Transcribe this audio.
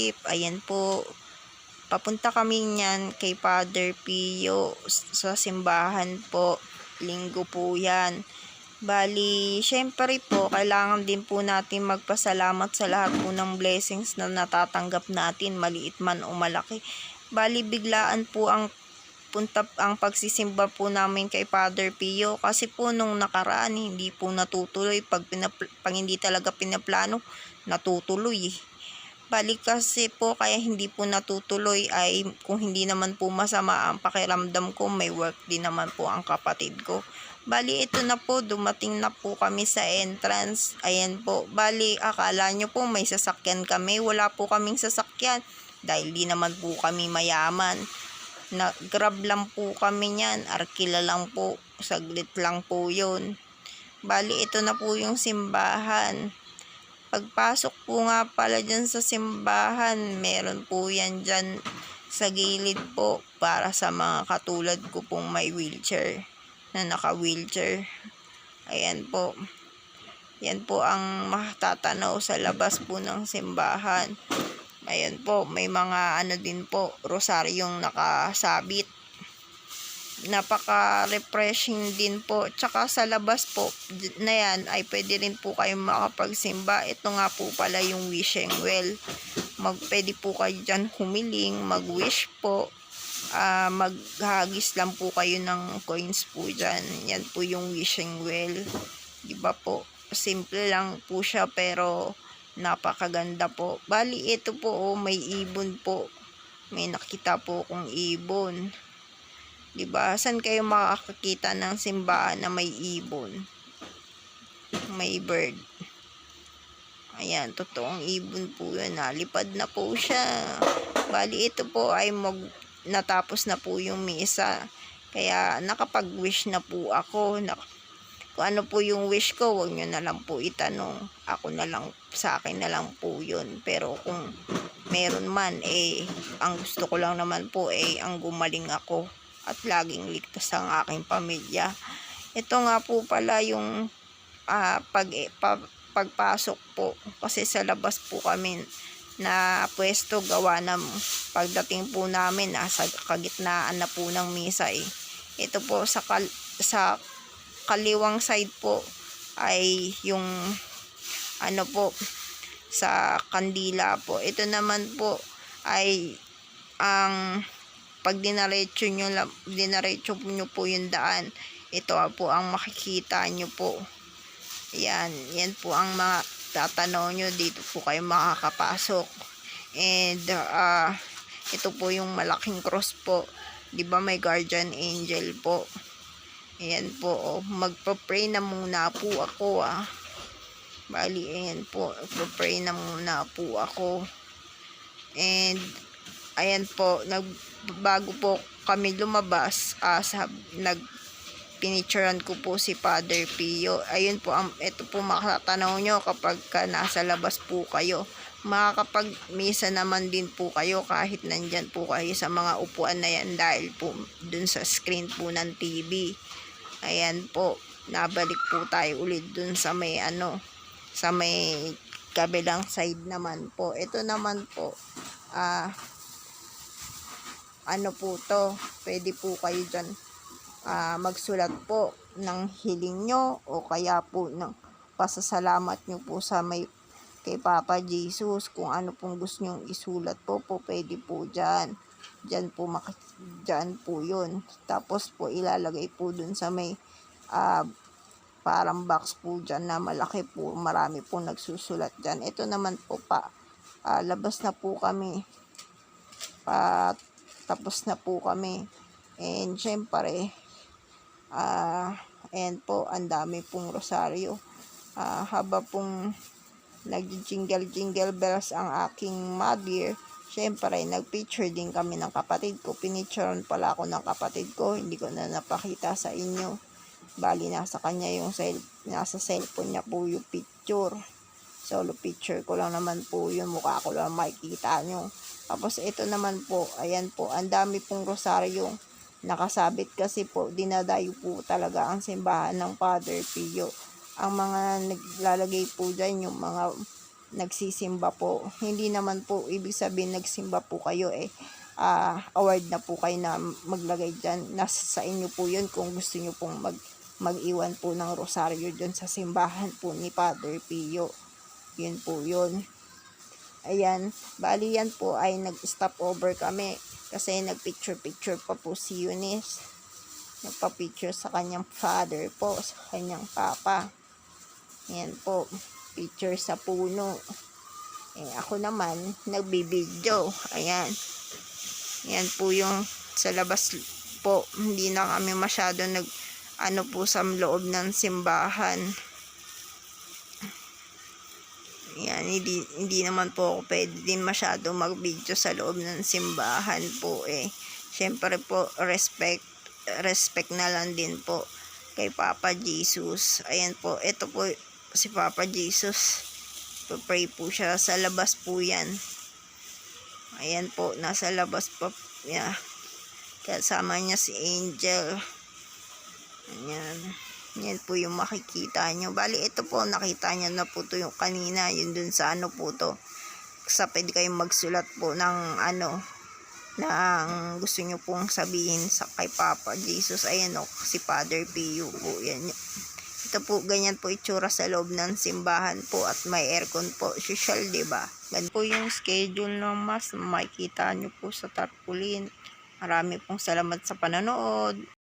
trip. Ayan po, papunta kami niyan kay Father Pio sa simbahan po. Linggo po yan. Bali, syempre po, kailangan din po natin magpasalamat sa lahat po ng blessings na natatanggap natin, maliit man o malaki. Bali, biglaan po ang pagsisimba po namin kay Father Pio kasi po nung nakaraan hindi po natutuloy pag hindi talaga pinaplano, natutuloy. Bali kasi po kaya hindi po natutuloy ay kung hindi naman po masama ang pakiramdam ko, may work din naman po ang kapatid ko. Bali ito na po, dumating na po kami sa entrance. Ayan po, bali akala nyo po may sasakyan kami, wala po kaming sasakyan dahil di naman po kami mayaman. Grab lang po kami niyan, arkila lang po, saglit lang po yun. Bali ito na po yung simbahan. Pagpasok po nga pala dyan sa simbahan, meron po yan dyan sa gilid po para sa mga katulad ko pong may wheelchair, na naka-wheelchair. Ayan po. Yan po ang matatanaw sa labas po ng simbahan. Ayan po, may mga din po, rosaryong nakasabit. Napaka-refreshing din po. Tsaka sa labas po na yan ay pwede rin po kayong makapagsimba. Ito nga po pala yung wishing well. Pwede po kayo dyan humiling, mag-wish po. Maghagis lang po kayo ng coins po dyan. Yan po yung wishing well. Diba po? Simple lang po siya pero napakaganda po. Bali ito po may ibon po. May nakita po kong ibon. Diba? Saan kayo makakakita ng simbahan na may ibon? May bird. Ayan, totoong ibon po yun. Nalipad na po siya. Bali, ito po ay natapos na po yung misa. Kaya nakapag-wish na po ako. Kung ano po yung wish ko, huwag nyo na lang po itanong. Ako na lang, sa akin na lang po yun. Pero kung meron man, ang gusto ko lang naman po ang gumaling ako at laging ligtas ang aking pamilya. Ito nga po pala yung pagpasok po. Kasi sa labas po kami na pwesto gawa ng pagdating po namin nasa kagitnaan na po ng misa Ito po sa kaliwang side po ay yung po sa kandila po. Ito naman po ay ang pag dinaretso nyo po yung daan, ito po ang makikita nyo po. Yan po ang mga tatanaw nyo, dito po kayo makakapasok. And ito po yung malaking cross po. Diba may guardian angel po. Ayan po, magpa-pray na muna po ako Bali, ayan po, magpa-pray na muna po ako. And ayan po, bago po kami lumabas, pinicturean ko po si Father Pio. Ayun po, ito po makatanaw nyo kapag nasa labas po kayo. Makakapag-misa naman din po kayo kahit nandyan po kayo sa mga upuan na yan dahil po dun sa screen po ng TV. Ayan po, nabalik po tayo ulit dun sa may sa may kabilang side naman po. Ito naman po, po to, pwede po kayo dyan magsulat po ng hiling nyo o kaya po ng pasasalamat nyo po sa kay Papa Jesus. Kung ano pong gusto nyong isulat po, pwede po dyan. Dyan po yun. Tapos po ilalagay po dun sa may parang box po dyan na malaki po. Marami po nagsusulat dyan. Ito naman po labas na po kami. Tapos na po kami. And syempre, ayan po, ang dami pong rosaryo. Haba pong nag-jingle bells ang aking mother, syempre, nag-picture din kami ng kapatid ko. Pinicturean pala ako ng kapatid ko. Hindi ko na napakita sa inyo. Bali, nasa kanya nasa cellphone niya po yung picture. Solo picture ko lang naman po yung mukha ko lang makikita nyo. Tapos, ito naman po, ayan po, ang dami pong rosaryo nakasabit kasi po, dinadayo po talaga ang simbahan ng Father Pio. Ang mga naglalagay po dyan, yung mga nagsisimba po. Hindi naman po ibig sabihin nagsimba po kayo award na po kayo na maglagay dyan. Nasa sa inyo po yun kung gusto nyo pong mag-iwan po ng rosaryo dyan sa simbahan po ni Father Pio. Yun po yun. Ayan, bali yan po ay nag-stop over kami kasi nagpicture-picture pa po si Eunice. Nagpa-picture sa kanyang father po, sa kanyang papa. Ayan po, picture sa puno. Ako naman, nagbibideo. Ayan. Ayan po yung sa labas po. Hindi na kami masyado po sa loob ng simbahan. Yan, hindi naman po ako pwede din masyado mag-video sa loob ng simbahan po Siyempre po, respect na lang din po kay Papa Jesus. Ayan po, ito po si Papa Jesus. Pray po siya, sa labas po yan. Ayan po, nasa labas pa. Yeah. Kasama niya si Angel. Ayan. Yan po yung makikita nyo. Bali, ito po, nakita nyo na po to yung kanina. Yun dun sa po to. Sa pwede kayong magsulat po ng ng gusto nyo pong sabihin sa kay Papa Jesus. Ayan o, si Father Pio po. Yan. Ito po, ganyan po itsura sa loob ng simbahan po at may aircon po. Social, diba? Ganyan po yung schedule ng mass. Makikita nyo po sa tarpaulin. Marami pong salamat sa panonood.